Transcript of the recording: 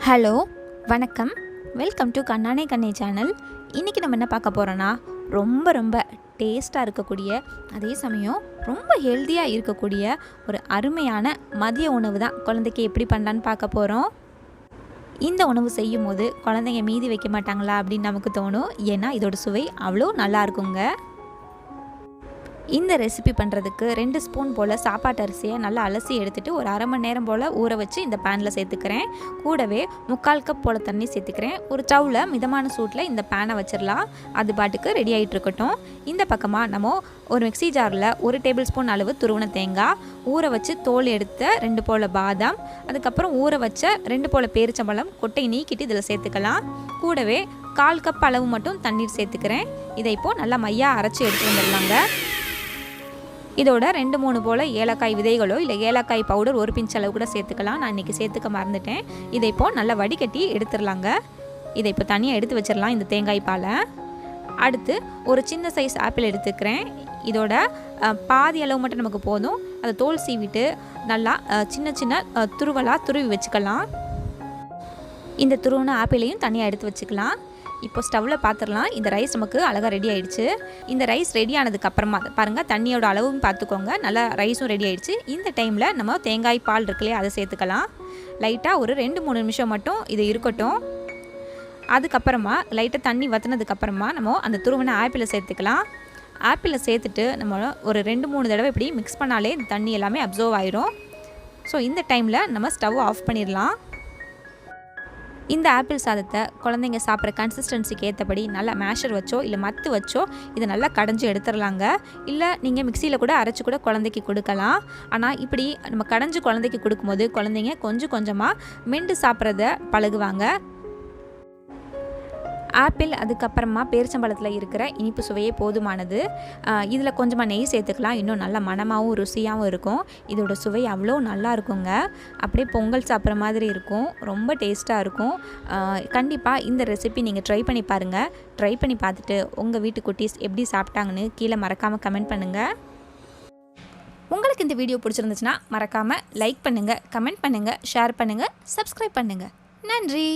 Hello, வணக்கம். Welcome to Kannana கண்ணே channel. இன்றைக்கி நம்ம என்ன பார்க்க போகிறோன்னா, ரொம்ப டேஸ்ட்டாக இருக்கக்கூடிய, அதே சமயம் ரொம்ப ஹெல்த்தியாக இருக்கக்கூடிய ஒரு அருமையான மதிய உணவு தான் குழந்தைக்கு எப்படி பண்ணலான்னு பார்க்க போகிறோம். இந்த உணவு செய்யும் போது குழந்தைங்க மீதி வைக்க மாட்டாங்களா அப்படின்னு நமக்கு தோணும். ஏன்னா இதோட சுவை அவ்வளோ நல்லா இருக்குங்க. இந்த ரெசிபி பண்ணுறதுக்கு 2 ஸ்பூன் போல் சாப்பாட்டு அரிசியை நல்லா அலசி எடுத்துகிட்டு ஒரு அரை மணி நேரம் போல் ஊற வச்சு இந்த பேனில் சேர்த்துக்கிறேன். கூடவே 3/4 கப் போல் தண்ணி சேர்த்துக்கிறேன். ஒரு ஸ்டவ்வில் மிதமான சூட்டில் இந்த பேனை வச்சிடலாம். அது பாட்டுக்கு ரெடி ஆகிட்டு இருக்கட்டும். இந்த பக்கமாக நம்ம ஒரு மிக்ஸி ஜாரில் 1 டேபிள் ஸ்பூன் அளவு துருவன தேங்காய், ஊற வச்சு தோல் எடுத்த 2 போல் பாதாம், அதுக்கப்புறம் ஊற வச்ச 2 போல் பேரிச்சம்பழம் கொட்டை நீக்கிட்டு இதில் சேர்த்துக்கலாம். கூடவே 1/4 கப் அளவு மட்டும் தண்ணீர் சேர்த்துக்கிறேன். இதை இப்போது நல்லா மையாக அரைச்சி எடுத்து வந்துடலாங்க. இதோட 2-3 போல் ஏலக்காய் விதைகளோ இல்லை ஏலக்காய் பவுடர் ஒரு பிஞ்ச் அளவு கூட சேர்த்துக்கலாம். நான் இன்றைக்கி சேர்த்துக்க மறந்துட்டேன். இதை இப்போது நல்லா வடிகட்டி எடுத்துடலாங்க. இதை இப்போ தனியாக எடுத்து வச்சிடலாம் இந்த தேங்காய் பாலை. அடுத்து ஒரு சின்ன சைஸ் ஆப்பிள் எடுத்துக்கிறேன். இதோட பாதி அளவு மட்டும் நமக்கு போதும். அதை தோல் சீவிட்டு நல்லா சின்ன துருவலாக துருவி வச்சுக்கலாம். இந்த துருவன ஆப்பிளையும் தனியாக எடுத்து வச்சுக்கலாம். இப்போ ஸ்டவ்வில் பார்த்துடலாம். இந்த ரைஸ் நமக்கு அழகாக ரெடி ஆகிடுச்சு. இந்த ரைஸ் ரெடி ஆனதுக்கப்புறமா பாருங்கள், தண்ணியோட அளவும் பார்த்துக்கோங்க. நல்லா ரைஸும் ரெடி ஆகிடுச்சு. இந்த டைமில் நம்ம தேங்காய் பால் இருக்குல்லையே அதை சேர்த்துக்கலாம். லைட்டாக ஒரு 2-3 நிமிஷம் மட்டும் இது இருக்கட்டும். அதுக்கப்புறமா லைட்டாக தண்ணி வற்றினதுக்கப்புறமா நம்ம அந்த துருவன ஆப்பிளை சேர்த்துக்கலாம். ஆப்பிளை சேர்த்துட்டு நம்ம ஒரு 2-3 தடவை இப்படி மிக்ஸ் பண்ணாலே தண்ணி எல்லாமே அப்சர்வ் ஆயிரும். ஸோ இந்த டைமில் நம்ம ஸ்டவ் ஆஃப் பண்ணிடலாம். இந்த ஆப்பிள் சாதத்தை குழந்தைங்க சாப்பிட்ற கன்சிஸ்டன்சிக்கு ஏற்றபடி நல்லா மேஷர் வச்சோ இல்லை மத்து வச்சோ இதை நல்லா கடைஞ்சி எடுத்துடலாங்க. இல்லை நீங்கள் மிக்சியில் கூட அரைச்சி கூட குழந்தைக்கு கொடுக்கலாம். ஆனால் இப்படி நம்ம கடைஞ்சி குழந்தைக்கு கொடுக்கும்போது குழந்தைங்க கொஞ்சம் கொஞ்சமாக மெண்டு சாப்பிட்றத பழகுவாங்க. ஆப்பிள் அதுக்கப்புறமா பேரிச்சம்பழத்தில் இருக்கிற இனிப்பு சுவையே போதுமானது. இதில் கொஞ்சமாக நெய் சேர்த்துக்கலாம். இன்னும் நல்லா மணமாகவும் ருசியாகவும் இருக்கும். இதோட சுவை அவ்வளோ நல்லா இருக்குங்க. அப்படியே பொங்கல் சாப்பிட்ற மாதிரி இருக்கும். ரொம்ப டேஸ்ட்டாக இருக்கும். கண்டிப்பாக இந்த ரெசிபி நீங்கள் ட்ரை பண்ணி பாருங்கள். ட்ரை பண்ணி பார்த்துட்டு உங்கள் வீட்டு குட்டீஸ் எப்படி சாப்பிட்டாங்கன்னு கீழே மறக்காமல் கமெண்ட் பண்ணுங்கள். உங்களுக்கு இந்த வீடியோ பிடிச்சிருந்துச்சுன்னா மறக்காமல் லைக் பண்ணுங்கள், கமெண்ட் பண்ணுங்கள், ஷேர் பண்ணுங்கள், சப்ஸ்கிரைப் பண்ணுங்கள். நன்றி.